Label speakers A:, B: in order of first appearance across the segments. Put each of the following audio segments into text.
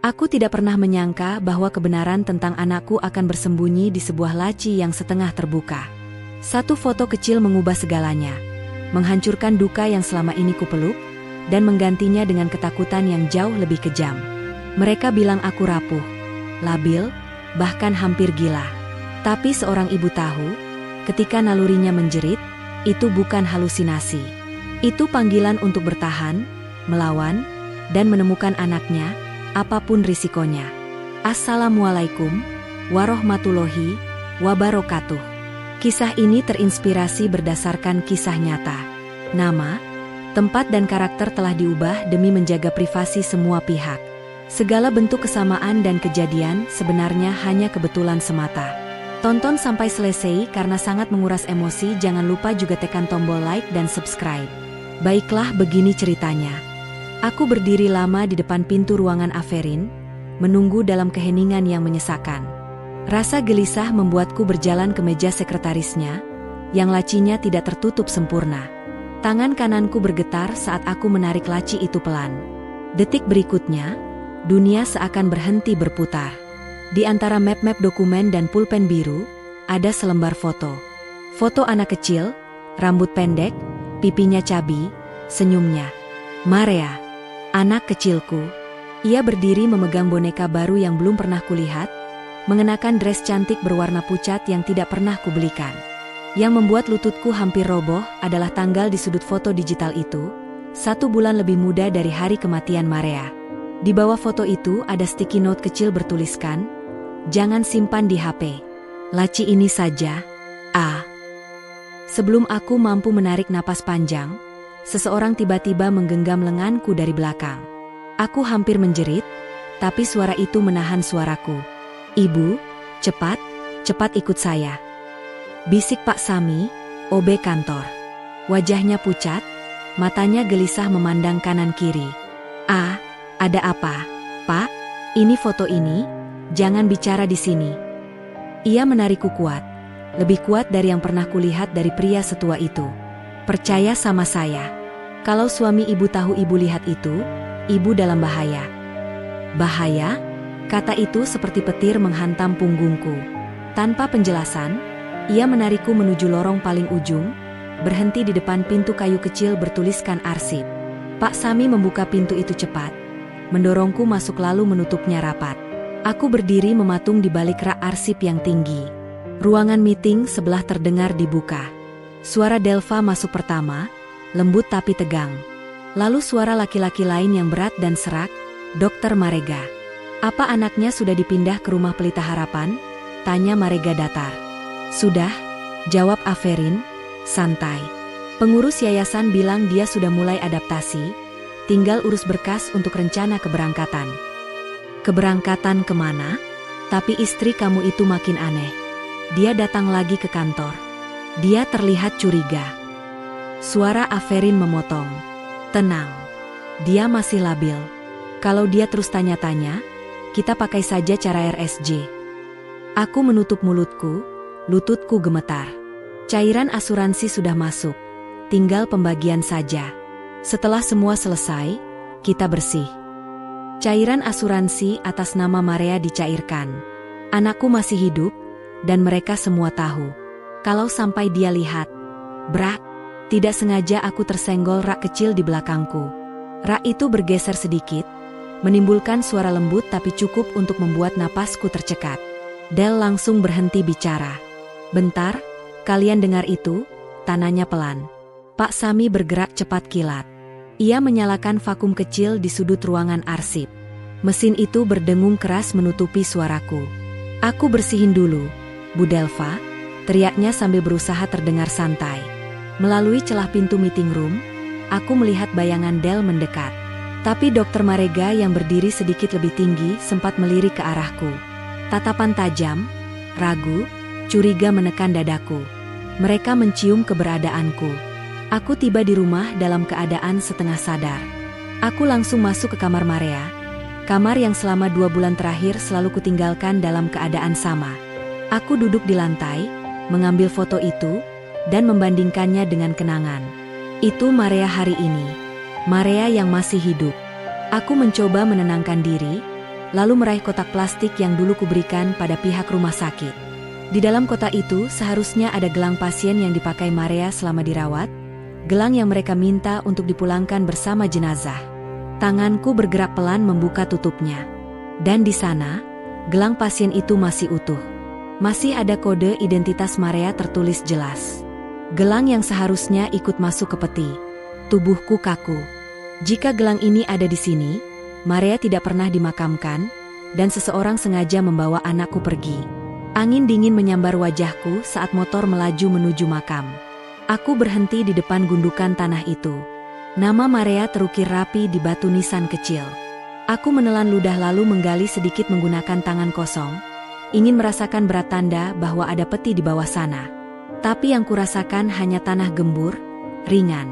A: Aku tidak pernah menyangka bahwa kebenaran tentang anakku akan bersembunyi di sebuah laci yang setengah terbuka. Satu foto kecil mengubah segalanya, menghancurkan duka yang selama ini kupeluk, dan menggantinya dengan ketakutan yang jauh lebih kejam. Mereka bilang aku rapuh, labil, bahkan hampir gila. Tapi seorang ibu tahu, ketika nalurinya menjerit, itu bukan halusinasi. Itu panggilan untuk bertahan, melawan, dan menemukan anaknya, apapun risikonya. Assalamualaikum warahmatullahi wabarakatuh. Kisah ini terinspirasi berdasarkan kisah nyata. Nama, tempat dan karakter telah diubah demi menjaga privasi semua pihak. Segala bentuk kesamaan dan kejadian sebenarnya hanya kebetulan semata. Tonton sampai selesai karena sangat menguras emosi. Jangan lupa juga tekan tombol like dan subscribe. Baiklah, begini ceritanya. Aku berdiri lama di depan pintu ruangan Aferin, menunggu dalam keheningan yang menyesakan. Rasa gelisah membuatku berjalan ke meja sekretarisnya, yang lacinya tidak tertutup sempurna. Tangan kananku bergetar saat aku menarik laci itu pelan. Detik berikutnya, dunia seakan berhenti berputar. Di antara map-map dokumen dan pulpen biru, ada selembar foto. Foto anak kecil, rambut pendek, pipinya cabi, senyumnya. Marea, anak kecilku. Ia berdiri memegang boneka baru yang belum pernah kulihat, mengenakan dress cantik berwarna pucat yang tidak pernah kubelikan. Yang membuat lututku hampir roboh adalah tanggal di sudut foto digital itu, 1 bulan lebih muda dari hari kematian Marea. Di bawah foto itu ada sticky note kecil bertuliskan, "Jangan simpan di HP. Laci ini saja, A." Sebelum aku mampu menarik napas panjang, seseorang tiba-tiba menggenggam lenganku dari belakang. Aku hampir menjerit, tapi suara itu menahan suaraku. "Ibu, cepat, cepat ikut saya," bisik Pak Sami, OB kantor. Wajahnya pucat, matanya gelisah memandang kanan kiri. "Ah, ada apa, Pak? Ini foto ini, jangan bicara di sini." Ia menarikku kuat, lebih kuat dari yang pernah kulihat dari pria setua itu. "Percaya sama saya. Kalau suami ibu tahu ibu lihat itu, ibu dalam bahaya." "Bahaya?" Kata itu seperti petir menghantam punggungku. Tanpa penjelasan, ia menarikku menuju lorong paling ujung, berhenti di depan pintu kayu kecil bertuliskan arsip. Pak Sami membuka pintu itu cepat, mendorongku masuk lalu menutupnya rapat. Aku berdiri mematung di balik rak arsip yang tinggi. Ruangan meeting sebelah terdengar dibuka. Suara Delva masuk pertama, lembut tapi tegang. Lalu suara laki-laki lain yang berat dan serak, Dr. Marega. "Apa anaknya sudah dipindah ke rumah Pelita Harapan?" tanya Marega datar. "Sudah," jawab Aferin, santai. "Pengurus yayasan bilang dia sudah mulai adaptasi, tinggal urus berkas untuk rencana keberangkatan." "Keberangkatan kemana?" "Tapi istri kamu itu makin aneh. Dia datang lagi ke kantor. Dia terlihat curiga." Suara Aferin memotong. "Tenang. Dia masih labil. Kalau dia terus tanya-tanya, kita pakai saja cara RSJ." Aku menutup mulutku, lututku gemetar. Cairan asuransi sudah masuk, tinggal pembagian saja. Setelah semua selesai, kita bersih. Cairan asuransi atas nama Marea dicairkan. Anakku masih hidup, dan mereka semua tahu. Kalau sampai dia lihat, brak, tidak sengaja aku tersenggol rak kecil di belakangku. Rak itu bergeser sedikit, menimbulkan suara lembut tapi cukup untuk membuat napasku tercekat. Del langsung berhenti bicara. "Bentar, kalian dengar itu?" tananya pelan. Pak Sami bergerak cepat kilat. Ia menyalakan vakum kecil di sudut ruangan arsip. Mesin itu berdengung keras menutupi suaraku. "Aku bersihin dulu, Bu Delva," teriaknya sambil berusaha terdengar santai. Melalui celah pintu meeting room, aku melihat bayangan Del mendekat. Tapi Dr. Marega yang berdiri sedikit lebih tinggi sempat melirik ke arahku. Tatapan tajam, ragu, curiga menekan dadaku. Mereka mencium keberadaanku. Aku tiba di rumah dalam keadaan setengah sadar. Aku langsung masuk ke kamar Marea, kamar yang selama 2 bulan terakhir selalu kutinggalkan dalam keadaan sama. Aku duduk di lantai, mengambil foto itu, dan membandingkannya dengan kenangan. Itu Marea hari ini. Marea yang masih hidup. Aku mencoba menenangkan diri, lalu meraih kotak plastik yang dulu kuberikan pada pihak rumah sakit. Di dalam kotak itu seharusnya ada gelang pasien yang dipakai Maria selama dirawat, gelang yang mereka minta untuk dipulangkan bersama jenazah. Tanganku bergerak pelan membuka tutupnya. Dan di sana, gelang pasien itu masih utuh. Masih ada kode identitas Maria tertulis jelas. Gelang yang seharusnya ikut masuk ke peti. Tubuhku kaku. Jika gelang ini ada di sini, Maria tidak pernah dimakamkan, dan seseorang sengaja membawa anakku pergi. Angin dingin menyambar wajahku saat motor melaju menuju makam. Aku berhenti di depan gundukan tanah itu. Nama Maria terukir rapi di batu nisan kecil. Aku menelan ludah lalu menggali sedikit menggunakan tangan kosong, ingin merasakan berat tanda bahwa ada peti di bawah sana. Tapi yang kurasakan hanya tanah gembur, ringan.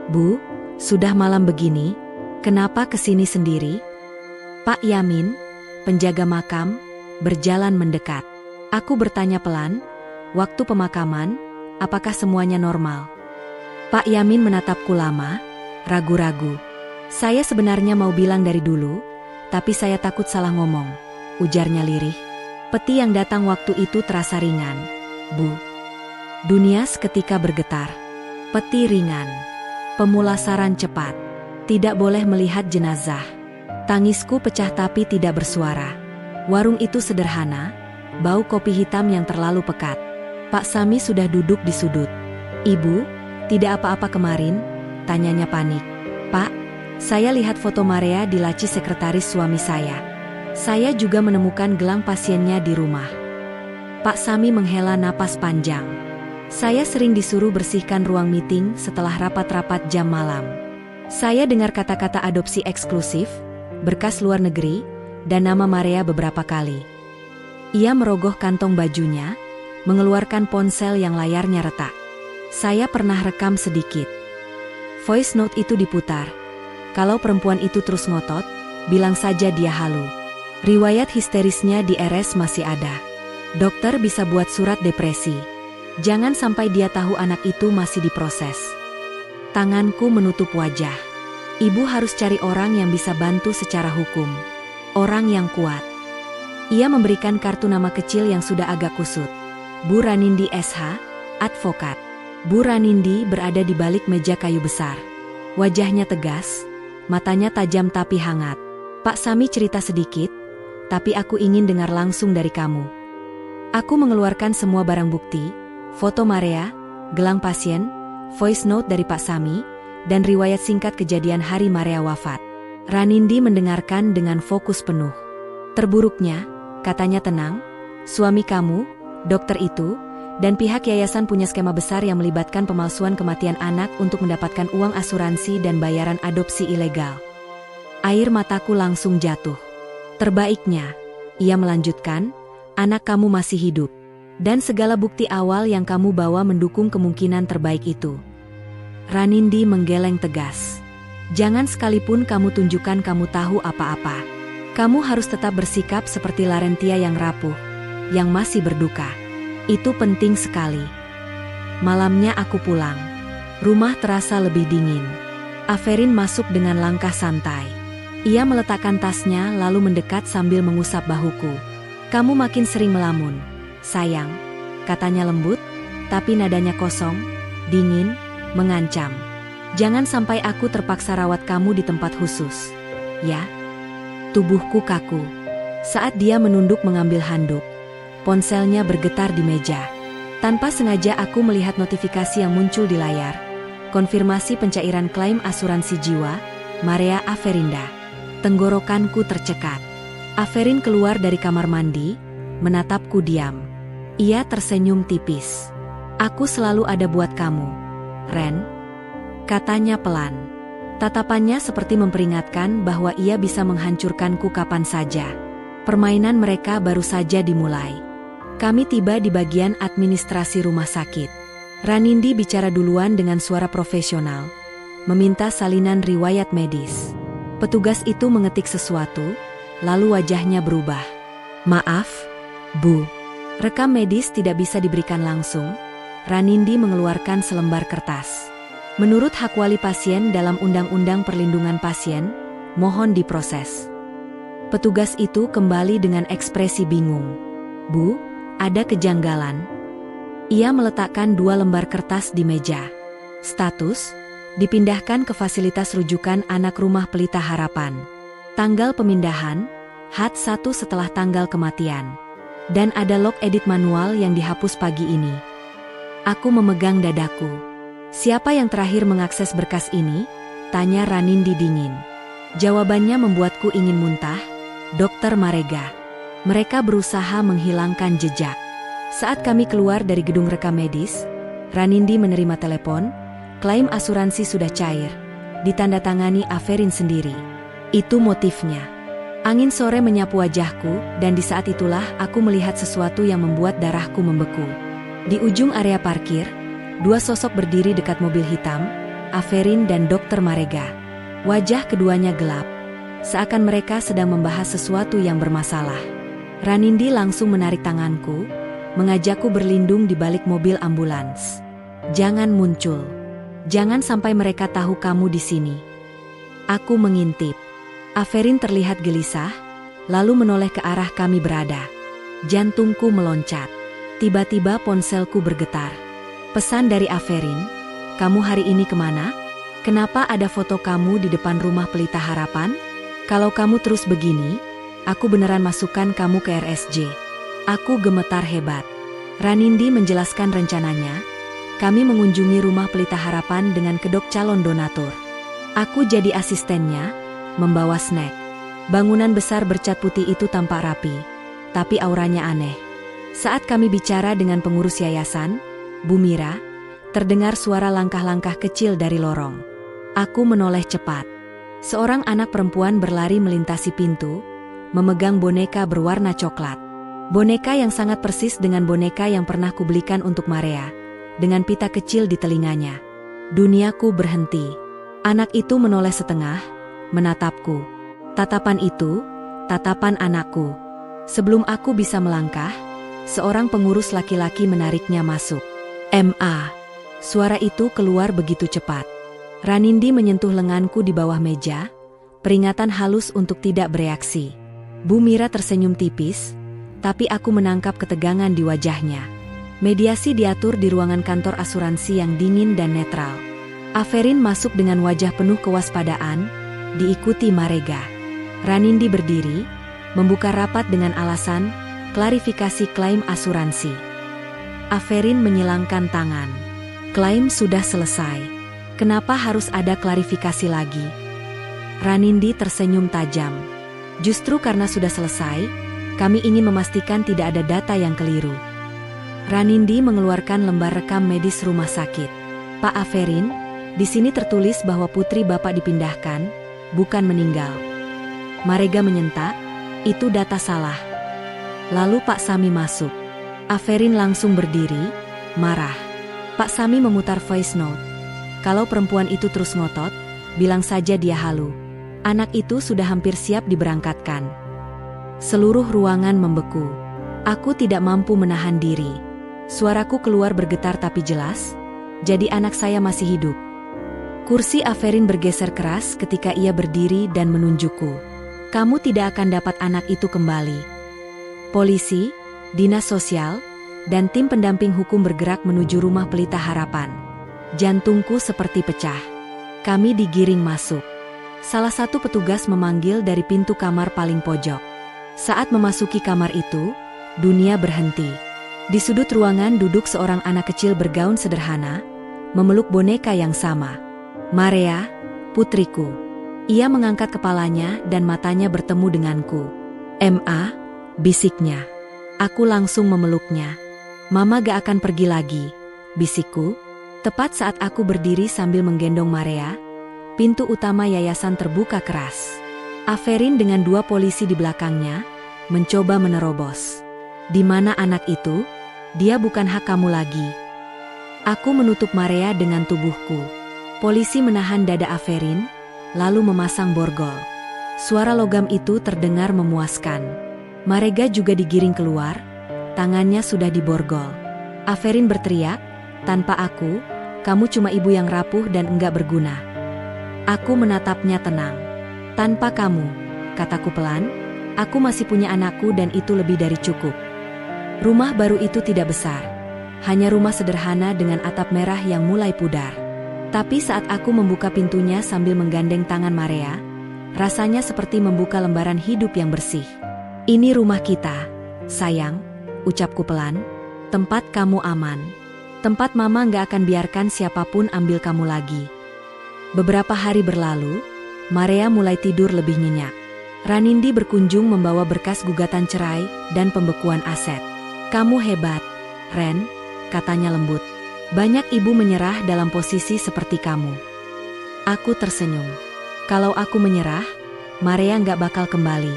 A: Bu, sudah malam begini, kenapa kesini sendiri? Pak Yamin, penjaga makam, berjalan mendekat. Aku bertanya pelan, waktu pemakaman, apakah semuanya normal? Pak Yamin menatapku lama, ragu-ragu. Saya sebenarnya mau bilang dari dulu, tapi saya takut salah ngomong, ujarnya lirih. Peti yang datang waktu itu terasa ringan, Bu. Dunia seketika bergetar. Peti ringan. Pemulasaran cepat. Tidak boleh melihat jenazah. Tangisku pecah tapi tidak bersuara. Warung itu sederhana, bau kopi hitam yang terlalu pekat. Pak Sami sudah duduk di sudut. Ibu, tidak apa-apa kemarin? Tanyanya panik. Pak, saya lihat foto Maria di laci sekretaris suami saya. Saya juga menemukan gelang pasiennya di rumah. Pak Sami menghela napas panjang. Saya sering disuruh bersihkan ruang meeting setelah rapat-rapat jam malam. Saya dengar kata-kata adopsi eksklusif, berkas luar negeri, dan nama Maria beberapa kali. Ia merogoh kantong bajunya, mengeluarkan ponsel yang layarnya retak. Saya pernah rekam sedikit. Voice note itu diputar. Kalau perempuan itu terus ngotot, bilang saja dia halu. Riwayat histerisnya di RS masih ada. Dokter bisa buat surat depresi. Jangan sampai dia tahu anak itu masih diproses. Tanganku menutup wajah. Ibu harus cari orang yang bisa bantu secara hukum. Orang yang kuat. Ia memberikan kartu nama kecil yang sudah agak kusut. Bu Ranindi SH, advokat. Bu Ranindi berada di balik meja kayu besar. Wajahnya tegas, matanya tajam tapi hangat. Pak Sami cerita sedikit, tapi aku ingin dengar langsung dari kamu. Aku mengeluarkan semua barang bukti, foto Maria, gelang pasien, voice note dari Pak Sami, dan riwayat singkat kejadian hari Maria wafat. Ranindi mendengarkan dengan fokus penuh. Terburuknya, katanya tenang, suami kamu, dokter itu, dan pihak yayasan punya skema besar yang melibatkan pemalsuan kematian anak untuk mendapatkan uang asuransi dan bayaran adopsi ilegal. Air mataku langsung jatuh. Terbaiknya, ia melanjutkan, anak kamu masih hidup. Dan segala bukti awal yang kamu bawa mendukung kemungkinan terbaik itu. Ranindi menggeleng tegas. Jangan sekalipun kamu tunjukkan kamu tahu apa-apa. Kamu harus tetap bersikap seperti Larentia yang rapuh, yang masih berduka. Itu penting sekali. Malamnya aku pulang. Rumah terasa lebih dingin. Aferin masuk dengan langkah santai. Ia meletakkan tasnya lalu mendekat sambil mengusap bahuku. Kamu makin sering melamun. Sayang, katanya lembut, tapi nadanya kosong, dingin, mengancam. Jangan sampai aku terpaksa rawat kamu di tempat khusus. Ya? Tubuhku kaku. Saat dia menunduk mengambil handuk, ponselnya bergetar di meja. Tanpa sengaja aku melihat notifikasi yang muncul di layar. Konfirmasi pencairan klaim asuransi jiwa, Maria Aferinda. Tenggorokanku tercekat. Aferin keluar dari kamar mandi, menatapku diam. Ia tersenyum tipis. Aku selalu ada buat kamu, Ren. Katanya pelan. Tatapannya seperti memperingatkan bahwa ia bisa menghancurkanku kapan saja. Permainan mereka baru saja dimulai. Kami tiba di bagian administrasi rumah sakit. Ranindi bicara duluan dengan suara profesional, meminta salinan riwayat medis. Petugas itu mengetik sesuatu, lalu wajahnya berubah. Maaf, Bu. Rekam medis tidak bisa diberikan langsung. Ranindi mengeluarkan selembar kertas. Menurut hak wali pasien dalam Undang-Undang Perlindungan Pasien, mohon diproses. Petugas itu kembali dengan ekspresi bingung. Bu, ada kejanggalan. Ia meletakkan 2 lembar kertas di meja. Status, dipindahkan ke fasilitas rujukan anak rumah Pelita Harapan. Tanggal pemindahan, H1 setelah tanggal kematian. Dan ada log edit manual yang dihapus pagi ini. Aku memegang dadaku. Siapa yang terakhir mengakses berkas ini? Tanya Ranindi dingin. Jawabannya membuatku ingin muntah. Dokter Marega. Mereka berusaha menghilangkan jejak. Saat kami keluar dari gedung rekam medis, Ranindi menerima telepon. Klaim asuransi sudah cair. Ditandatangani Aferin sendiri. Itu motifnya. Angin sore menyapu wajahku, dan di saat itulah aku melihat sesuatu yang membuat darahku membeku. Di ujung area parkir, 2 sosok berdiri dekat mobil hitam, Aferin dan Dokter Marega. Wajah keduanya gelap, seakan mereka sedang membahas sesuatu yang bermasalah. Ranindi langsung menarik tanganku, mengajakku berlindung di balik mobil ambulans. Jangan muncul. Jangan sampai mereka tahu kamu di sini. Aku mengintip. Aferin terlihat gelisah, lalu menoleh ke arah kami berada. Jantungku meloncat. Tiba-tiba ponselku bergetar. Pesan dari Aferin, kamu hari ini kemana? Kenapa ada foto kamu di depan rumah Pelita Harapan? Kalau kamu terus begini, aku beneran masukkan kamu ke RSJ. Aku gemetar hebat. Ranindi menjelaskan rencananya. Kami mengunjungi rumah Pelita Harapan dengan kedok calon donatur. Aku jadi asistennya, membawa snack. Bangunan besar bercat putih itu tampak rapi, tapi auranya aneh. Saat kami bicara dengan pengurus yayasan, Bu Mira, terdengar suara langkah-langkah kecil dari lorong. Aku menoleh cepat. Seorang anak perempuan berlari melintasi pintu, memegang boneka berwarna coklat. Boneka yang sangat persis dengan boneka yang pernah kubelikan untuk Marea, dengan pita kecil di telinganya. Duniaku berhenti. Anak itu menoleh setengah, menatapku. Tatapan itu, tatapan anakku. Sebelum aku bisa melangkah, seorang pengurus laki-laki menariknya masuk. "Ma." Suara itu keluar begitu cepat. Ranindi menyentuh lenganku di bawah meja, peringatan halus untuk tidak bereaksi. Bu Mira tersenyum tipis, tapi aku menangkap ketegangan di wajahnya. Mediasi diatur di ruangan kantor asuransi yang dingin dan netral. Aferin masuk dengan wajah penuh kewaspadaan, diikuti Marega. Ranindi berdiri, membuka rapat dengan alasan, klarifikasi klaim asuransi. Aferin menyilangkan tangan. Klaim sudah selesai. Kenapa harus ada klarifikasi lagi? Ranindi tersenyum tajam. Justru karena sudah selesai, kami ingin memastikan tidak ada data yang keliru. Ranindi mengeluarkan lembar rekam medis rumah sakit. Pak Aferin, di sini tertulis bahwa putri Bapak dipindahkan, bukan meninggal. Marega menyentak, itu data salah. Lalu Pak Sami masuk. Aferin langsung berdiri, marah. Pak Sami memutar voice note. Kalau perempuan itu terus ngotot, bilang saja dia halu. Anak itu sudah hampir siap diberangkatkan. Seluruh ruangan membeku. Aku tidak mampu menahan diri. Suaraku keluar bergetar tapi jelas, jadi anak saya masih hidup. Kursi Aferin bergeser keras ketika ia berdiri dan menunjukku. Kamu tidak akan dapat anak itu kembali. Polisi, dinas sosial, dan tim pendamping hukum bergerak menuju rumah Pelita Harapan. Jantungku seperti pecah. Kami digiring masuk. Salah satu petugas memanggil dari pintu kamar paling pojok. Saat memasuki kamar itu, dunia berhenti. Di sudut ruangan duduk seorang anak kecil bergaun sederhana, memeluk boneka yang sama. Marea, putriku. Ia mengangkat kepalanya dan matanya bertemu denganku. "Ma," bisiknya. Aku langsung memeluknya. "Mama gak akan pergi lagi," bisikku. Tepat saat aku berdiri sambil menggendong Marea, pintu utama yayasan terbuka keras. Aferin dengan 2 polisi di belakangnya, mencoba menerobos. "Di mana anak itu? Dia bukan hak kamu lagi." Aku menutup Marea dengan tubuhku. Polisi menahan dada Aferin, lalu memasang borgol. Suara logam itu terdengar memuaskan. Marega juga digiring keluar, tangannya sudah diborgol. Aferin berteriak, "Tanpa aku, kamu cuma ibu yang rapuh dan enggak berguna." Aku menatapnya tenang. "Tanpa kamu," kataku pelan, Aku masih punya anakku dan itu lebih dari cukup. Rumah baru itu tidak besar. Hanya rumah sederhana dengan atap merah yang mulai pudar. Tapi saat aku membuka pintunya sambil menggandeng tangan Marea, rasanya seperti membuka lembaran hidup yang bersih. Ini rumah kita, sayang, ucapku pelan. Tempat kamu aman. Tempat mama gak akan biarkan siapapun ambil kamu lagi. Beberapa hari berlalu, Marea mulai tidur lebih nyenyak. Ranindi berkunjung membawa berkas gugatan cerai dan pembekuan aset. Kamu hebat, Ren, katanya lembut. Banyak ibu menyerah dalam posisi seperti kamu. Aku tersenyum. Kalau aku menyerah, Marea gak bakal kembali.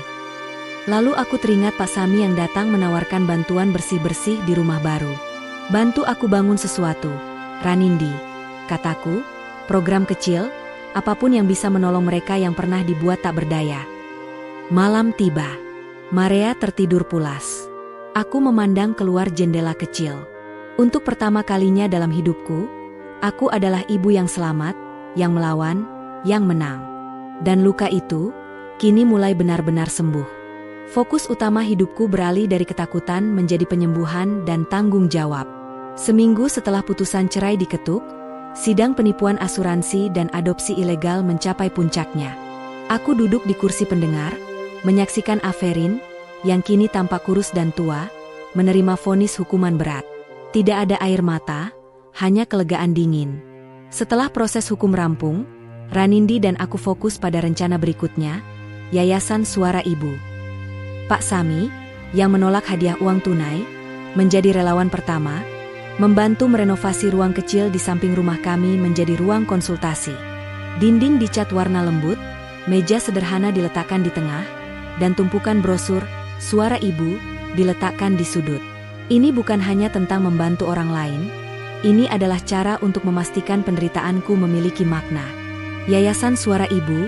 A: Lalu aku teringat Pak Sami yang datang menawarkan bantuan bersih-bersih di rumah baru. Bantu aku bangun sesuatu, Ranindi, kataku, program kecil, apapun yang bisa menolong mereka yang pernah dibuat tak berdaya. Malam tiba. Marea tertidur pulas. Aku memandang keluar jendela kecil. Untuk pertama kalinya dalam hidupku, aku adalah ibu yang selamat, yang melawan, yang menang. Dan luka itu, kini mulai benar-benar sembuh. Fokus utama hidupku beralih dari ketakutan menjadi penyembuhan dan tanggung jawab. Seminggu setelah putusan cerai diketuk, sidang penipuan asuransi dan adopsi ilegal mencapai puncaknya. Aku duduk di kursi pendengar, menyaksikan Aferin, yang kini tampak kurus dan tua, menerima vonis hukuman berat. Tidak ada air mata, hanya kelegaan dingin. Setelah proses hukum rampung, Ranindi dan aku fokus pada rencana berikutnya, Yayasan Suara Ibu. Pak Sami, yang menolak hadiah uang tunai, menjadi relawan pertama, membantu merenovasi ruang kecil di samping rumah kami menjadi ruang konsultasi. Dinding dicat warna lembut, meja sederhana diletakkan di tengah, dan tumpukan brosur Suara Ibu diletakkan di sudut. Ini bukan hanya tentang membantu orang lain, ini adalah cara untuk memastikan penderitaanku memiliki makna. Yayasan Suara Ibu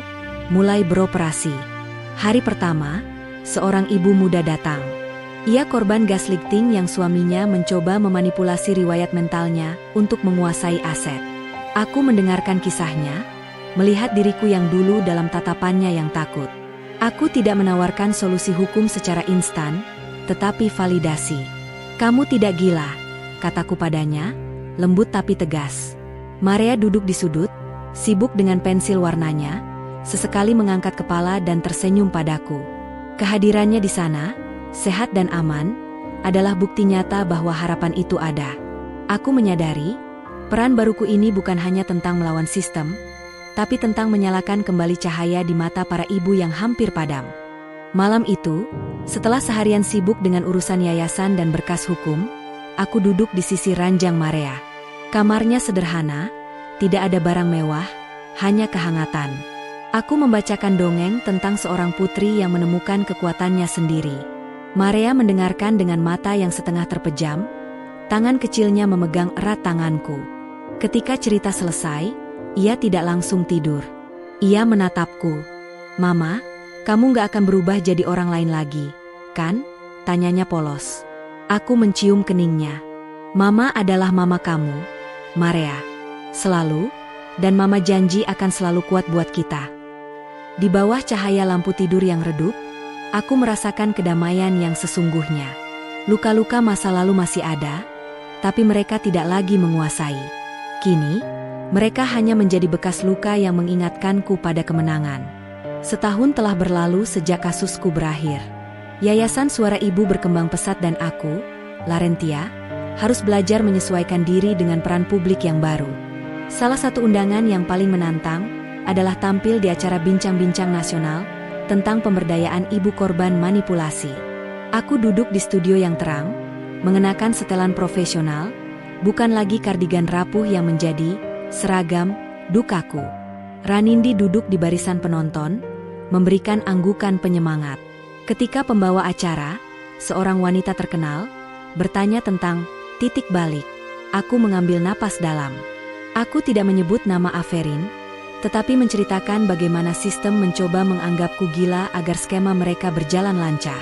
A: mulai beroperasi. Hari pertama, seorang ibu muda datang. Ia korban gaslighting yang suaminya mencoba memanipulasi riwayat mentalnya untuk menguasai aset. Aku mendengarkan kisahnya, melihat diriku yang dulu dalam tatapannya yang takut. Aku tidak menawarkan solusi hukum secara instan, tetapi validasi. Kamu tidak gila, kataku padanya, lembut tapi tegas. Marea duduk di sudut, sibuk dengan pensil warnanya, sesekali mengangkat kepala dan tersenyum padaku. Kehadirannya di sana, sehat dan aman, adalah bukti nyata bahwa harapan itu ada. Aku menyadari, peran baruku ini bukan hanya tentang melawan sistem, tapi tentang menyalakan kembali cahaya di mata para ibu yang hampir padam. Malam itu, setelah seharian sibuk dengan urusan yayasan dan berkas hukum, aku duduk di sisi ranjang Marea. Kamarnya sederhana, tidak ada barang mewah, hanya kehangatan. Aku membacakan dongeng tentang seorang putri yang menemukan kekuatannya sendiri. Marea mendengarkan dengan mata yang setengah terpejam, tangan kecilnya memegang erat tanganku. Ketika cerita selesai, ia tidak langsung tidur. Ia menatapku. Mama, kamu gak akan berubah jadi orang lain lagi, kan? Tanyanya polos. Aku mencium keningnya. Mama adalah mama kamu, Marea. Selalu, dan mama janji akan selalu kuat buat kita. Di bawah cahaya lampu tidur yang redup, aku merasakan kedamaian yang sesungguhnya. Luka-luka masa lalu masih ada, tapi mereka tidak lagi menguasai. Kini, mereka hanya menjadi bekas luka yang mengingatkanku pada kemenangan. Setahun telah berlalu sejak kasusku berakhir. Yayasan Suara Ibu berkembang pesat dan aku, Larentia, harus belajar menyesuaikan diri dengan peran publik yang baru. Salah satu undangan yang paling menantang adalah tampil di acara bincang-bincang nasional tentang pemberdayaan ibu korban manipulasi. Aku duduk di studio yang terang, mengenakan setelan profesional, bukan lagi kardigan rapuh yang menjadi seragam dukaku. Ranindi duduk di barisan penonton, memberikan anggukan penyemangat. Ketika pembawa acara, seorang wanita terkenal, bertanya tentang titik balik, aku mengambil napas dalam. Aku tidak menyebut nama Aferin, tetapi menceritakan bagaimana sistem mencoba menganggapku gila agar skema mereka berjalan lancar.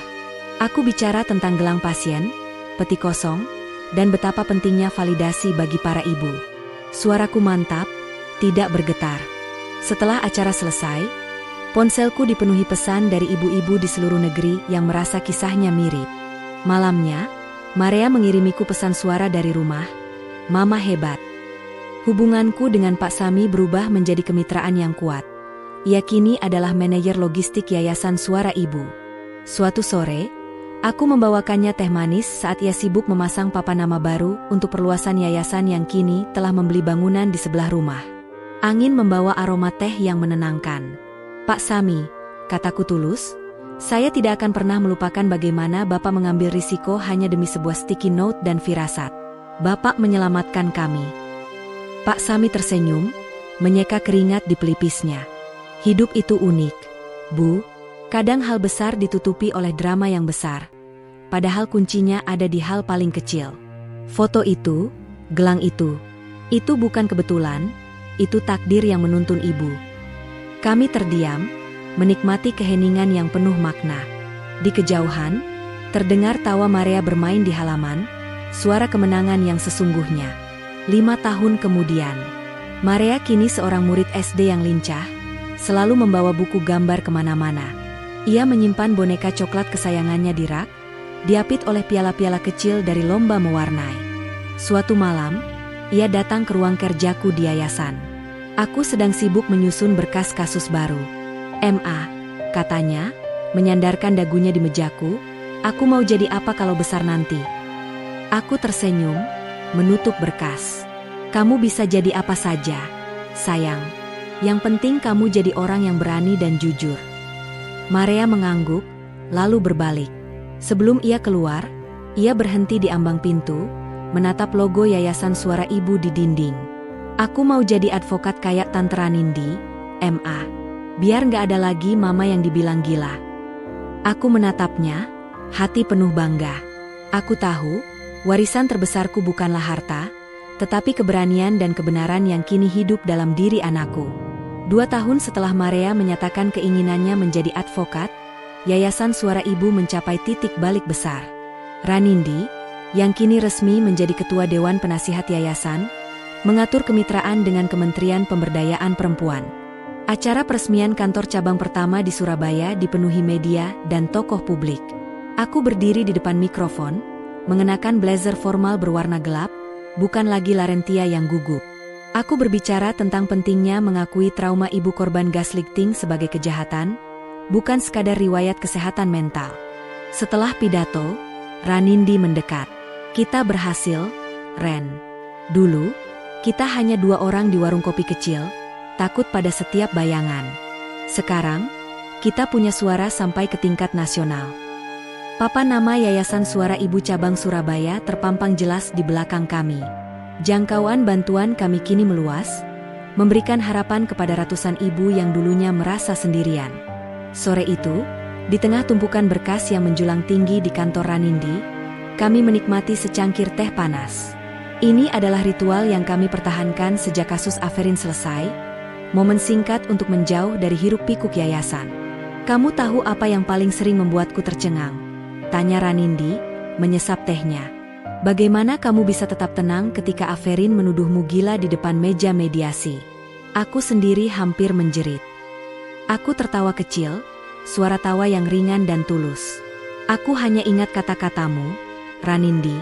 A: Aku bicara tentang gelang pasien, peti kosong, dan betapa pentingnya validasi bagi para ibu. Suaraku mantap, tidak bergetar. Setelah acara selesai, Ponselku dipenuhi pesan dari ibu-ibu di seluruh negeri yang merasa kisahnya mirip. Malamnya, Maria mengirimiku pesan suara dari rumah. Mama hebat. Hubunganku dengan Pak Sami berubah menjadi kemitraan yang kuat. Ia kini adalah manajer logistik Yayasan Suara Ibu. Suatu sore, aku membawakannya teh manis saat ia sibuk memasang papan nama baru untuk perluasan yayasan yang kini telah membeli bangunan di sebelah rumah. Angin membawa aroma teh yang menenangkan. Pak Sami, kataku tulus, saya tidak akan pernah melupakan bagaimana Bapak mengambil risiko hanya demi sebuah sticky note dan firasat. Bapak menyelamatkan kami. Pak Sami tersenyum, menyeka keringat di pelipisnya. Hidup itu unik, Bu. Kadang hal besar ditutupi oleh drama yang besar. Padahal kuncinya ada di hal paling kecil. Foto itu, gelang itu bukan kebetulan, itu takdir yang menuntun Ibu. Kami terdiam, menikmati keheningan yang penuh makna. Di kejauhan, terdengar tawa Maria bermain di halaman, suara kemenangan yang sesungguhnya. 5 tahun kemudian, Maria kini seorang murid SD yang lincah, selalu membawa buku gambar kemana-mana. Ia menyimpan boneka coklat kesayangannya di rak, diapit oleh piala-piala kecil dari lomba mewarnai. Suatu malam, ia datang ke ruang kerjaku di yayasan. Aku sedang sibuk menyusun berkas kasus baru. "Ma," katanya, menyandarkan dagunya di mejaku, "aku mau jadi apa kalau besar nanti?" Aku tersenyum, menutup berkas. "Kamu bisa jadi apa saja, sayang. Yang penting kamu jadi orang yang berani dan jujur." Maria mengangguk, lalu berbalik. Sebelum ia keluar, ia berhenti di ambang pintu, menatap logo Yayasan Suara Ibu di dinding. "Aku mau jadi advokat kayak Tante Ranindi, Ma. Biar nggak ada lagi Mama yang dibilang gila." Aku menatapnya, hati penuh bangga. Aku tahu, warisan terbesarku bukanlah harta, tetapi keberanian dan kebenaran yang kini hidup dalam diri anakku. 2 tahun setelah Maria menyatakan keinginannya menjadi advokat, Yayasan Suara Ibu mencapai titik balik besar. Ranindi, yang kini resmi menjadi Ketua Dewan Penasihat Yayasan, mengatur kemitraan dengan Kementerian Pemberdayaan Perempuan. Acara peresmian kantor cabang pertama di Surabaya dipenuhi media dan tokoh publik. Aku berdiri di depan mikrofon, mengenakan blazer formal berwarna gelap, bukan lagi Larentia yang gugup. Aku berbicara tentang pentingnya mengakui trauma ibu korban gaslighting sebagai kejahatan, bukan sekadar riwayat kesehatan mental. Setelah pidato, Ranindi mendekat. "Kita berhasil, Ren. Dulu, kita hanya 2 orang di warung kopi kecil, takut pada setiap bayangan. Sekarang, kita punya suara sampai ke tingkat nasional." Papan nama Yayasan Suara Ibu Cabang Surabaya terpampang jelas di belakang kami. Jangkauan bantuan kami kini meluas, memberikan harapan kepada ratusan ibu yang dulunya merasa sendirian. Sore itu, di tengah tumpukan berkas yang menjulang tinggi di kantor Ranindi, kami menikmati secangkir teh panas. Ini adalah ritual yang kami pertahankan sejak kasus Aferin selesai, momen singkat untuk menjauh dari hiruk-pikuk yayasan. "Kamu tahu apa yang paling sering membuatku tercengang?" tanya Ranindi, menyesap tehnya. "Bagaimana kamu bisa tetap tenang ketika Aferin menuduhmu gila di depan meja mediasi?" Aku sendiri hampir menjerit. Aku tertawa kecil, suara tawa yang ringan dan tulus. "Aku hanya ingat kata-katamu, Ranindi.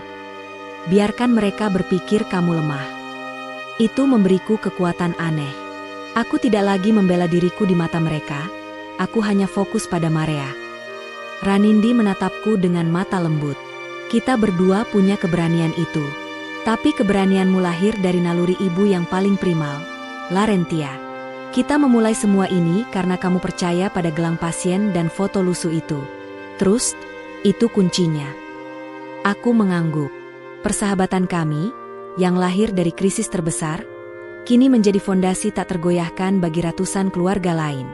A: Biarkan mereka berpikir kamu lemah." Itu memberiku kekuatan aneh. Aku tidak lagi membela diriku di mata mereka, aku hanya fokus pada Maria. Ranindi menatapku dengan mata lembut. "Kita berdua punya keberanian itu. Tapi keberanianmu lahir dari naluri ibu yang paling primal, Larentia. Kita memulai semua ini karena kamu percaya pada gelang pasien dan foto lusuh itu. Trust, itu kuncinya." Aku mengangguk. Persahabatan kami, yang lahir dari krisis terbesar, kini menjadi fondasi tak tergoyahkan bagi ratusan keluarga lain.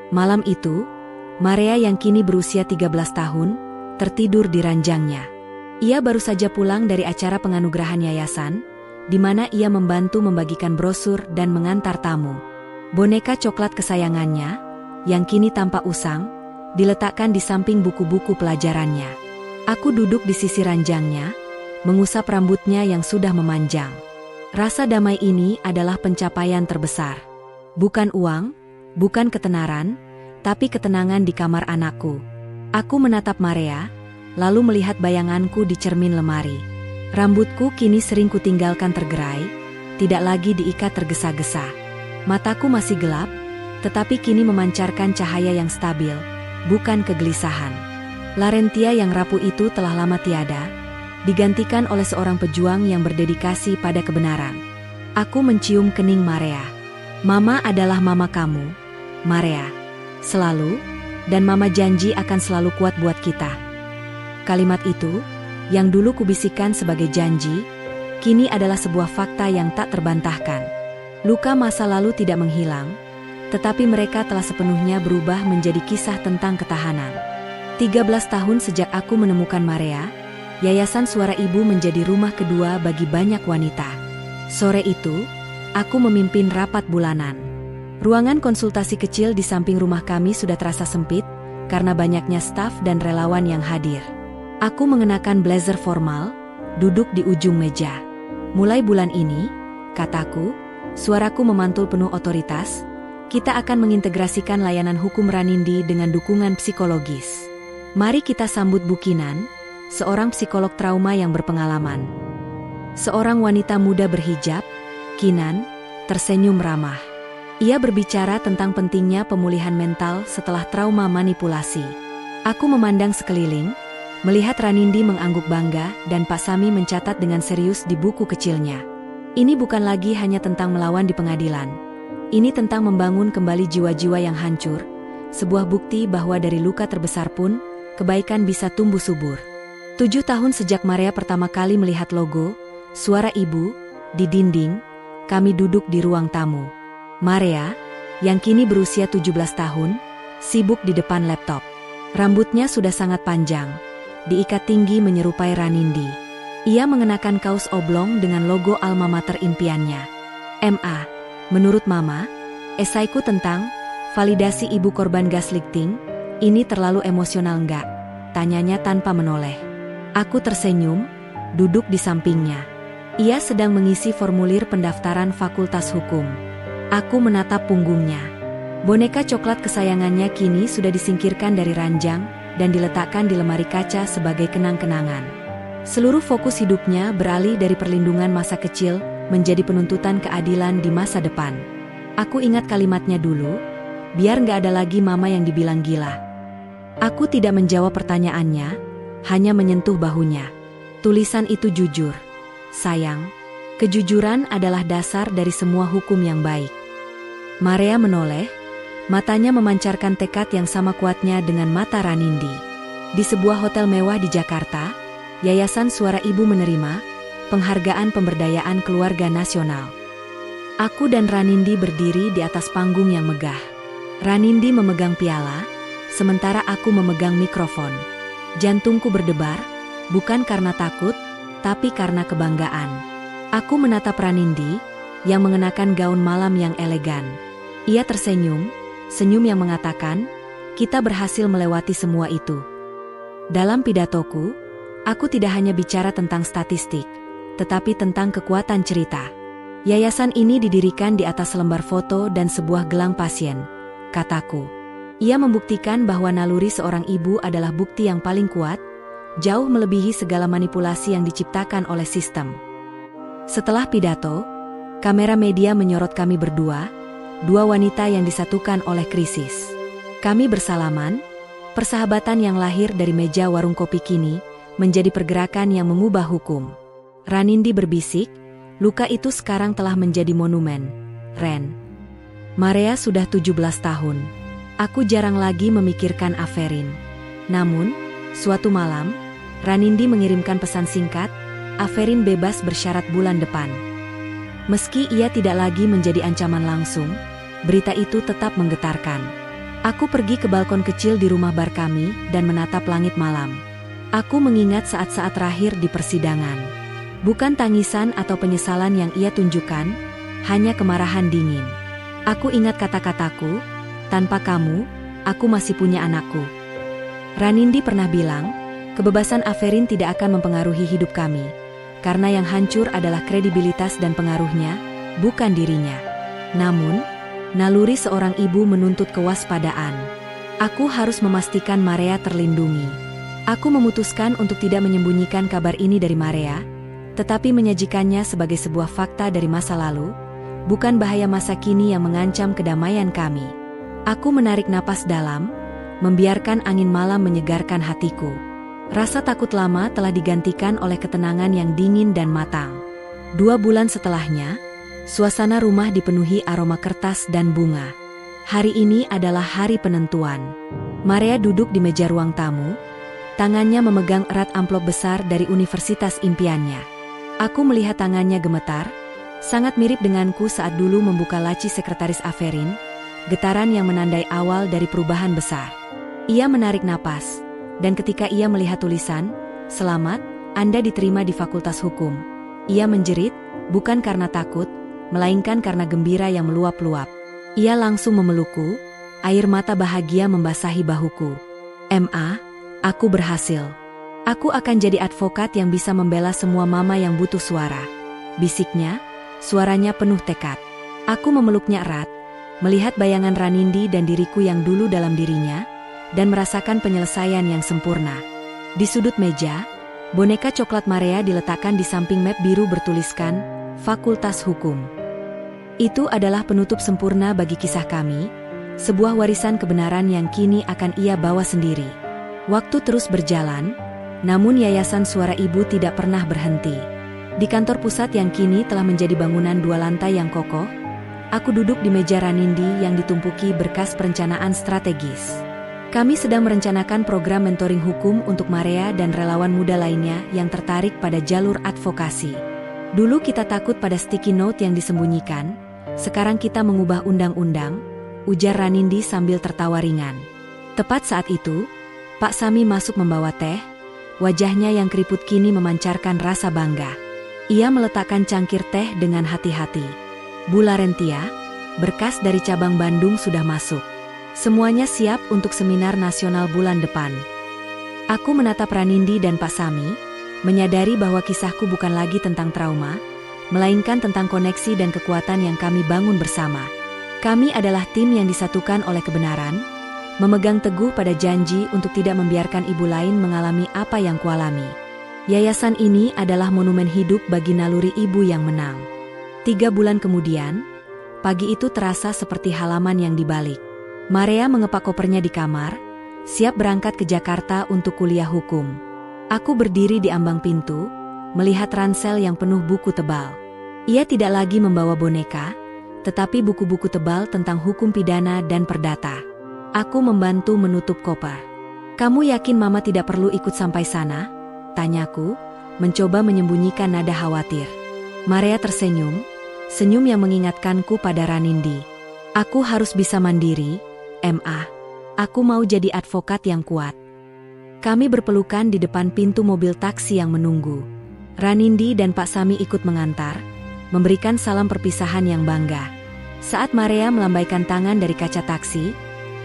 A: Malam itu, Maria yang kini berusia 13 tahun, tertidur di ranjangnya. Ia baru saja pulang dari acara penganugerahan yayasan, di mana ia membantu membagikan brosur dan mengantar tamu. Boneka coklat kesayangannya, yang kini tampak usang, diletakkan di samping buku-buku pelajarannya. Aku duduk di sisi ranjangnya, mengusap rambutnya yang sudah memanjang. Rasa damai ini adalah pencapaian terbesar. Bukan uang, bukan ketenaran, tapi ketenangan di kamar anakku. Aku menatap Maria, lalu melihat bayanganku di cermin lemari. Rambutku kini sering kutinggalkan tergerai, tidak lagi diikat tergesa-gesa. Mataku masih gelap, tetapi kini memancarkan cahaya yang stabil, bukan kegelisahan. Larentia yang rapuh itu telah lama tiada, digantikan oleh seorang pejuang yang berdedikasi pada kebenaran. Aku mencium kening Maria. Mama adalah mama kamu, Maria. Selalu, dan mama janji akan selalu kuat buat kita. Kalimat itu, yang dulu kubisikkan sebagai janji, kini adalah sebuah fakta yang tak terbantahkan. Luka masa lalu tidak menghilang, tetapi mereka telah sepenuhnya berubah menjadi kisah tentang ketahanan. 13 tahun sejak aku menemukan Maria, Yayasan Suara Ibu menjadi rumah kedua bagi banyak wanita. Sore itu, aku memimpin rapat bulanan. Ruangan konsultasi kecil di samping rumah kami sudah terasa sempit, karena banyaknya staf dan relawan yang hadir. Aku mengenakan blazer formal, duduk di ujung meja. Mulai bulan ini, kataku, suaraku memantul penuh otoritas, kita akan mengintegrasikan layanan hukum Ranindi dengan dukungan psikologis. Mari kita sambut Bu Kinan, seorang psikolog trauma yang berpengalaman. Seorang wanita muda berhijab, Kinan, tersenyum ramah. Ia berbicara tentang pentingnya pemulihan mental setelah trauma manipulasi. Aku memandang sekeliling, melihat Ranindi mengangguk bangga dan Pak Sami mencatat dengan serius di buku kecilnya. Ini bukan lagi hanya tentang melawan di pengadilan. Ini tentang membangun kembali jiwa-jiwa yang hancur, sebuah bukti bahwa dari luka terbesar pun, kebaikan bisa tumbuh subur. 7 tahun sejak Maria pertama kali melihat logo Suara Ibu di dinding, kami duduk di ruang tamu. Maria, yang kini berusia 17 tahun, sibuk di depan laptop. Rambutnya sudah sangat panjang, diikat tinggi menyerupai Ranindi. Ia mengenakan kaos oblong dengan logo alma mater impiannya. MA, menurut Mama, esaiku tentang validasi ibu korban gaslighting, ini terlalu emosional enggak? Tanyanya tanpa menoleh. Aku tersenyum, duduk di sampingnya. Ia sedang mengisi formulir pendaftaran Fakultas Hukum. Aku menatap punggungnya. Boneka coklat kesayangannya kini sudah disingkirkan dari ranjang dan diletakkan di lemari kaca sebagai kenang-kenangan. Seluruh fokus hidupnya beralih dari perlindungan masa kecil menjadi penuntutan keadilan di masa depan. Aku ingat kalimatnya dulu, biar nggak ada lagi Mama yang dibilang gila. Aku tidak menjawab pertanyaannya, hanya menyentuh bahunya. Tulisan itu jujur. Sayang, kejujuran adalah dasar dari semua hukum yang baik. Maria menoleh, matanya memancarkan tekad yang sama kuatnya dengan mata Ranindi. Di sebuah hotel mewah di Jakarta, Yayasan Suara Ibu menerima penghargaan pemberdayaan keluarga nasional. Aku dan Ranindi berdiri di atas panggung yang megah. Ranindi memegang piala, sementara aku memegang mikrofon. Jantungku berdebar, bukan karena takut, tapi karena kebanggaan. Aku menatap Ranindi, yang mengenakan gaun malam yang elegan. Ia tersenyum, senyum yang mengatakan, kita berhasil melewati semua itu. Dalam pidatoku, aku tidak hanya bicara tentang statistik, tetapi tentang kekuatan cerita. Yayasan ini didirikan di atas lembar foto dan sebuah gelang pasien, kataku. Ia membuktikan bahwa naluri seorang ibu adalah bukti yang paling kuat, jauh melebihi segala manipulasi yang diciptakan oleh sistem. Setelah pidato, kamera media menyorot kami berdua, dua wanita yang disatukan oleh krisis. Kami bersalaman, persahabatan yang lahir dari meja warung kopi kini menjadi pergerakan yang mengubah hukum. Ranindi berbisik, luka itu sekarang telah menjadi monumen. Ren. Maria sudah 17 tahun. Aku jarang lagi memikirkan Aferin. Namun, suatu malam, Ranindi mengirimkan pesan singkat, Aferin bebas bersyarat bulan depan. Meski ia tidak lagi menjadi ancaman langsung, berita itu tetap menggetarkan. Aku pergi ke balkon kecil di rumah bar kami dan menatap langit malam. Aku mengingat saat-saat terakhir di persidangan. Bukan tangisan atau penyesalan yang ia tunjukkan, hanya kemarahan dingin. Aku ingat kata-kataku, tanpa kamu, aku masih punya anakku. Ranindi pernah bilang, kebebasan Aferin tidak akan mempengaruhi hidup kami, karena yang hancur adalah kredibilitas dan pengaruhnya, bukan dirinya. Namun, naluri seorang ibu menuntut kewaspadaan. Aku harus memastikan Marea terlindungi. Aku memutuskan untuk tidak menyembunyikan kabar ini dari Marea, tetapi menyajikannya sebagai sebuah fakta dari masa lalu, bukan bahaya masa kini yang mengancam kedamaian kami. Aku menarik napas dalam, membiarkan angin malam menyegarkan hatiku. Rasa takut lama telah digantikan oleh ketenangan yang dingin dan matang. 2 bulan setelahnya, suasana rumah dipenuhi aroma kertas dan bunga. Hari ini adalah hari penentuan. Marea duduk di meja ruang tamu, tangannya memegang erat amplop besar dari universitas impiannya. Aku melihat tangannya gemetar, sangat mirip denganku saat dulu membuka laci sekretaris Aferin, getaran yang menandai awal dari perubahan besar. Ia menarik napas, dan ketika ia melihat tulisan, "Selamat, Anda diterima di Fakultas Hukum." Ia menjerit, bukan karena takut, melainkan karena gembira yang meluap-luap. Ia langsung memelukku, air mata bahagia membasahi bahuku. "Ma, aku berhasil. Aku akan jadi advokat yang bisa membela semua mama yang butuh suara," bisiknya, suaranya penuh tekad. Aku memeluknya erat, melihat bayangan Ranindi dan diriku yang dulu dalam dirinya, dan merasakan penyelesaian yang sempurna. Di sudut meja, boneka coklat Marea diletakkan di samping map biru bertuliskan, Fakultas Hukum. Itu adalah penutup sempurna bagi kisah kami, sebuah warisan kebenaran yang kini akan ia bawa sendiri. Waktu terus berjalan, namun Yayasan Suara Ibu tidak pernah berhenti. Di kantor pusat yang kini telah menjadi bangunan 2 lantai yang kokoh, aku duduk di meja Ranindi yang ditumpuki berkas perencanaan strategis. Kami sedang merencanakan program mentoring hukum untuk Marea dan relawan muda lainnya yang tertarik pada jalur advokasi. Dulu kita takut pada sticky note yang disembunyikan, sekarang kita mengubah undang-undang, ujar Ranindi sambil tertawa ringan. Tepat saat itu, Pak Sami masuk membawa teh, wajahnya yang keriput kini memancarkan rasa bangga. Ia meletakkan cangkir teh dengan hati-hati. "Bu Larentia, berkas dari cabang Bandung sudah masuk. Semuanya siap untuk seminar nasional bulan depan." Aku menatap Ranindi dan Pak Sami, menyadari bahwa kisahku bukan lagi tentang trauma, melainkan tentang koneksi dan kekuatan yang kami bangun bersama. Kami adalah tim yang disatukan oleh kebenaran, memegang teguh pada janji untuk tidak membiarkan ibu lain mengalami apa yang kualami. Yayasan ini adalah monumen hidup bagi naluri ibu yang menang. 3 bulan kemudian, pagi itu terasa seperti halaman yang dibalik. Marea mengepak kopernya di kamar, siap berangkat ke Jakarta untuk kuliah hukum. Aku berdiri di ambang pintu, melihat ransel yang penuh buku tebal. Ia tidak lagi membawa boneka, tetapi buku-buku tebal tentang hukum pidana dan perdata. Aku membantu menutup koper. "Kamu yakin Mama tidak perlu ikut sampai sana?" tanyaku, mencoba menyembunyikan nada khawatir. Marea tersenyum, senyum yang mengingatkanku pada Ranindi. "Aku harus bisa mandiri, Ma. Aku mau jadi advokat yang kuat." Kami berpelukan di depan pintu mobil taksi yang menunggu. Ranindi dan Pak Sami ikut mengantar, memberikan salam perpisahan yang bangga. Saat Marea melambaikan tangan dari kaca taksi,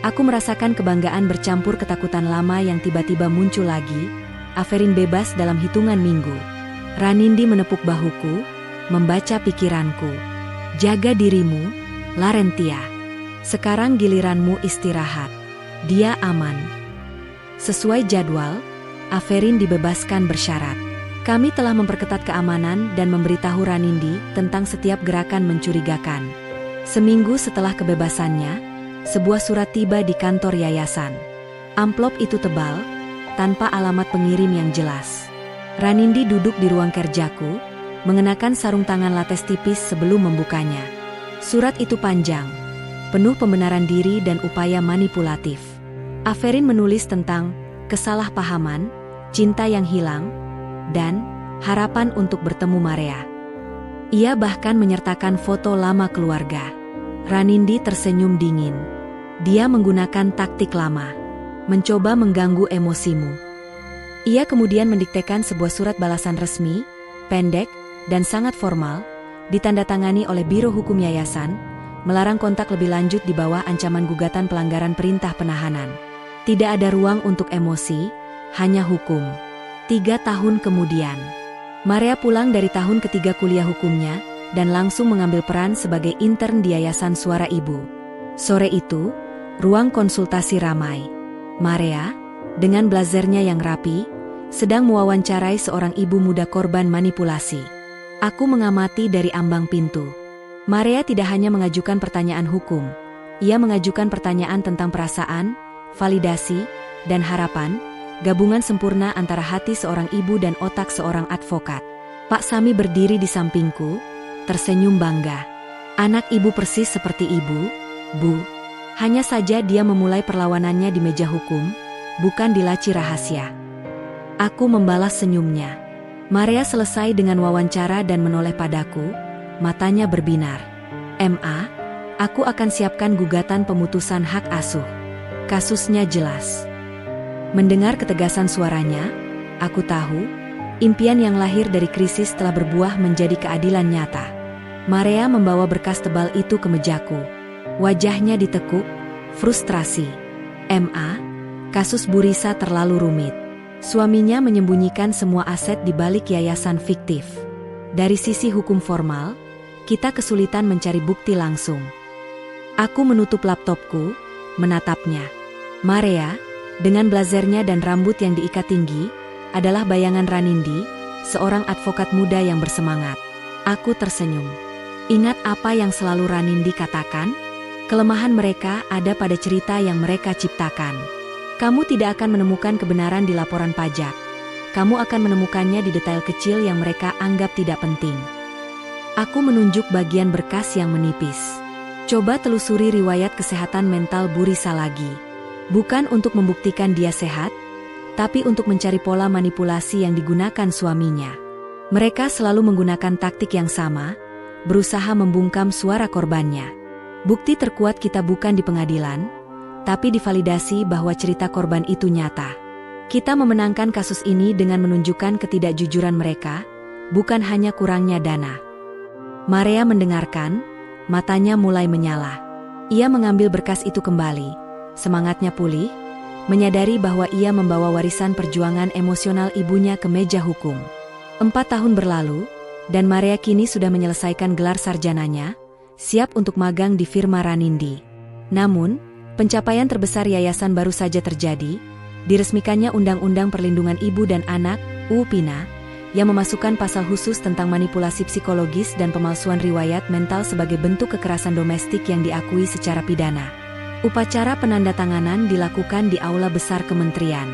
A: aku merasakan kebanggaan bercampur ketakutan lama yang tiba-tiba muncul lagi. Aferin bebas dalam hitungan minggu. Ranindi menepuk bahuku, membaca pikiranku. "Jaga dirimu, Larentia. Sekarang giliranmu istirahat. Dia aman." Sesuai jadwal, Aferin dibebaskan bersyarat. Kami telah memperketat keamanan dan memberitahu Ranindi tentang setiap gerakan mencurigakan. Seminggu setelah kebebasannya, sebuah surat tiba di kantor yayasan. Amplop itu tebal, tanpa alamat pengirim yang jelas. Ranindi duduk di ruang kerjaku, mengenakan sarung tangan latex tipis sebelum membukanya. Surat itu panjang, penuh pembenaran diri dan upaya manipulatif. Aferin menulis tentang kesalahpahaman, cinta yang hilang, dan harapan untuk bertemu Marea. Ia bahkan menyertakan foto lama keluarga. Ranindi tersenyum dingin. Dia menggunakan taktik lama, mencoba mengganggu emosimu. Ia kemudian mendiktekan sebuah surat balasan resmi, pendek, dan sangat formal, ditandatangani oleh Biro Hukum Yayasan, melarang kontak lebih lanjut di bawah ancaman gugatan pelanggaran perintah penahanan. Tidak ada ruang untuk emosi, hanya hukum. 3 tahun kemudian, Marea pulang dari tahun ketiga kuliah hukumnya, dan langsung mengambil peran sebagai intern di Yayasan Suara Ibu. Sore itu, Ruang konsultasi ramai. Maria, dengan blazernya yang rapi, sedang mewawancarai seorang ibu muda korban manipulasi. Aku mengamati dari ambang pintu. Maria tidak hanya mengajukan pertanyaan hukum. Ia mengajukan pertanyaan tentang perasaan, validasi, dan harapan, gabungan sempurna antara hati seorang ibu dan otak seorang advokat. Pak Sami berdiri di sampingku, tersenyum bangga. Anak ibu persis seperti ibu, Bu. Hanya saja dia memulai perlawanannya di meja hukum, bukan di laci rahasia. Aku membalas senyumnya. Maria selesai dengan wawancara dan menoleh padaku, matanya berbinar. "Ma, aku akan siapkan gugatan pemutusan hak asuh. Kasusnya jelas." Mendengar ketegasan suaranya, aku tahu, impian yang lahir dari krisis telah berbuah menjadi keadilan nyata. Maria membawa berkas tebal itu ke mejaku. Wajahnya ditekuk, frustrasi. "Ma, kasus Bu Risa terlalu rumit. Suaminya menyembunyikan semua aset di balik yayasan fiktif. Dari sisi hukum formal, kita kesulitan mencari bukti langsung." Aku menutup laptopku, menatapnya. Maria, dengan blazernya dan rambut yang diikat tinggi, adalah bayangan Ranindi, seorang advokat muda yang bersemangat. Aku tersenyum. Ingat apa yang selalu Ranindi katakan? Kelemahan mereka ada pada cerita yang mereka ciptakan. Kamu tidak akan menemukan kebenaran di laporan pajak. Kamu akan menemukannya di detail kecil yang mereka anggap tidak penting. Aku menunjuk bagian berkas yang menipis. Coba telusuri riwayat kesehatan mental Bu Risa lagi. Bukan untuk membuktikan dia sehat, tapi untuk mencari pola manipulasi yang digunakan suaminya. Mereka selalu menggunakan taktik yang sama, berusaha membungkam suara korbannya. Bukti terkuat kita bukan di pengadilan, tapi divalidasi bahwa cerita korban itu nyata. Kita memenangkan kasus ini dengan menunjukkan ketidakjujuran mereka, bukan hanya kurangnya dana. Maria mendengarkan, matanya mulai menyala. Ia mengambil berkas itu kembali, semangatnya pulih, menyadari bahwa ia membawa warisan perjuangan emosional ibunya ke meja hukum. 4 tahun berlalu, dan Maria kini sudah menyelesaikan gelar sarjananya, siap untuk magang di firma Ranindi. Namun, pencapaian terbesar yayasan baru saja terjadi, diresmikannya Undang-Undang Perlindungan Ibu dan Anak, UU PINA, yang memasukkan pasal khusus tentang manipulasi psikologis dan pemalsuan riwayat mental sebagai bentuk kekerasan domestik yang diakui secara pidana. Upacara penandatanganan dilakukan di Aula Besar Kementerian.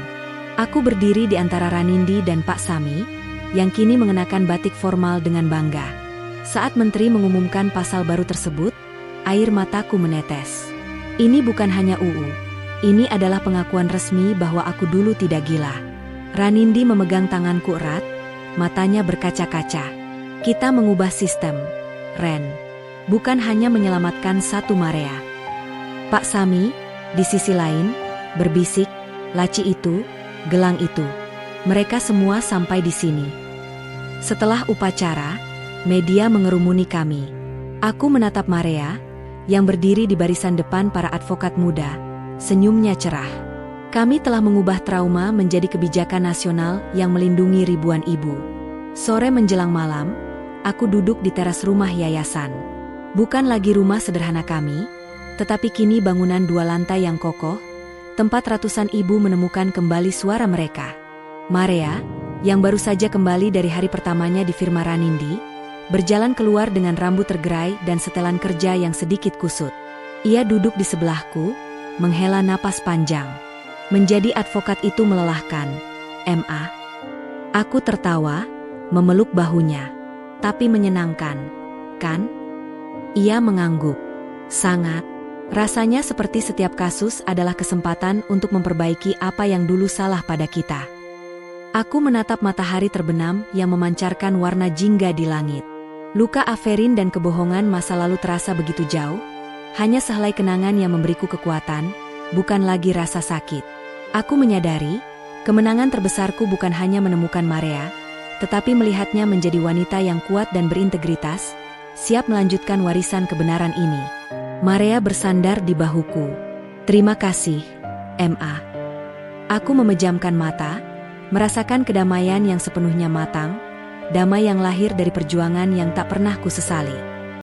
A: Aku berdiri di antara Ranindi dan Pak Sami, yang kini mengenakan batik formal dengan bangga. Saat menteri mengumumkan pasal baru tersebut, air mataku menetes. Ini bukan hanya UU. Ini adalah pengakuan resmi bahwa aku dulu tidak gila. Ranindi memegang tanganku erat, matanya berkaca-kaca. Kita mengubah sistem, Ren. Bukan hanya menyelamatkan satu Maria. Pak Sami, di sisi lain, berbisik, laci itu, gelang itu. Mereka semua sampai di sini. Setelah upacara, media mengerumuni kami. Aku menatap Maria, yang berdiri di barisan depan para advokat muda, senyumnya cerah. Kami telah mengubah trauma menjadi kebijakan nasional yang melindungi ribuan ibu. Sore menjelang malam, aku duduk di teras rumah yayasan. Bukan lagi rumah sederhana kami, tetapi kini bangunan 2 lantai yang kokoh, tempat ratusan ibu menemukan kembali suara mereka. Maria, yang baru saja kembali dari hari pertamanya di firma Ranindi, berjalan keluar dengan rambut tergerai dan setelan kerja yang sedikit kusut. Ia duduk di sebelahku, menghela napas panjang. Menjadi advokat itu melelahkan, Ma. Aku tertawa, memeluk bahunya. Tapi menyenangkan, kan? Ia mengangguk. Sangat. Rasanya seperti setiap kasus adalah kesempatan untuk memperbaiki apa yang dulu salah pada kita. Aku menatap matahari terbenam yang memancarkan warna jingga di langit. Luka Aferin dan kebohongan masa lalu terasa begitu jauh, hanya sehelai kenangan yang memberiku kekuatan, bukan lagi rasa sakit. Aku menyadari, kemenangan terbesarku bukan hanya menemukan Maria, tetapi melihatnya menjadi wanita yang kuat dan berintegritas, siap melanjutkan warisan kebenaran ini. Maria bersandar di bahuku. Terima kasih, Ma. Aku memejamkan mata, merasakan kedamaian yang sepenuhnya matang, damai yang lahir dari perjuangan yang tak pernah kusesali.